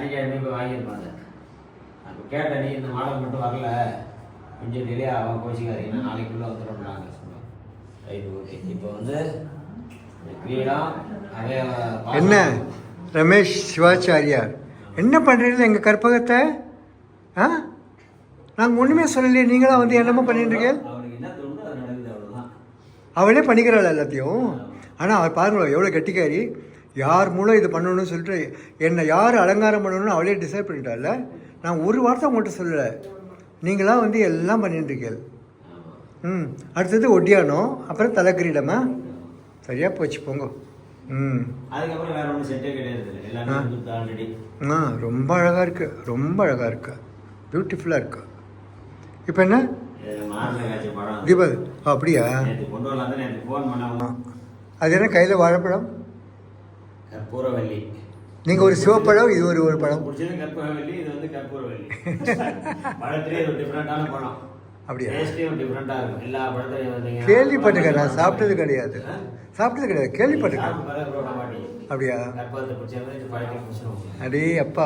போய் வாங்கியிருப்பாங்க. அப்போ கேட்டேன், நீ இந்த மாடல் மட்டும் வரல கொஞ்சம் டிலே ஆகும், கோச்சிக்காதீங்கன்னா நாளைக்குள்ளே வந்துடும்னாங்க. Right, okay. இப்போ வந்து கிரீடம் அதே என்ன ரமேஷ் சிவாச்சாரியார் என்ன பண்ணுறீங்க எங்கள் கற்பகத்தை? ஆ, நாங்கள் ஒன்றுமே சொல்லலையே, நீங்களாம் வந்து என்னமோ பண்ணிட்டுருக்கீங்க. அவனுக்கு என்ன தோணுதோ அது நடக்குது, அவ்வளோதான். அவளே பண்ணிக்கிறாள் எல்லாத்தையும். ஆனால் அவர் பாருங்களா எவ்வளோ கெட்டிக்காரி, யார் மூலம் இது பண்ணணும்னு சொல்லிட்டு என்னை யார் அலங்காரம் பண்ணணும்னு அவளே டிசைட் பண்ணிட்டால. நான் ஒரு வார்த்தை உங்கள்கிட்ட சொல்லலை, நீங்களாம் வந்து எல்லாம் பண்ணிட்டுருக்கீங்க. அடுத்தது ஒட்டியானம், அப்புறம் தலைக்கிரீடமா, சரியாக போச்சு போங்க. அதுக்கப்புறம் வேற ஒன்றும் செட்டே கிடையாது, எல்லாமே ஆல்ரெடி. ரொம்ப அழகாக இருக்குது, ரொம்ப அழகாக இருக்கு, பியூட்டிஃபுல்லாக இருக்கு. இப்போ என்ன தீபாவளி? அப்படியா? கொண்டு வரலாம் தான் எனக்கு ஃபோன் பண்ணாமல். அது என்ன கையில் வாழைப்பழம்? கற்பூரவல்லி. நீங்கள் ஒரு சிவப்பழம், இது ஒரு பழம். பிடிச்சது கற்பூரவல்லி, இது வந்து கற்பூரவல்லி. பழத்திலே ஒரு டிஃப்ரெண்டான பழம். அப்படியா? டேஸ்ட்டும் டிஃப்ரெண்டாக இருக்கும். எல்லா பழத்தையும் வந்து கேள்விப்பட்டிருக்கேன், நான் சாப்பிட்டது கிடையாது. கேள்விப்பட்டிருக்கேன். அப்படியா? கற்பூரத்தை பிடிச்சது பழத்தை பிடிச்சிடும். அடே அப்பா.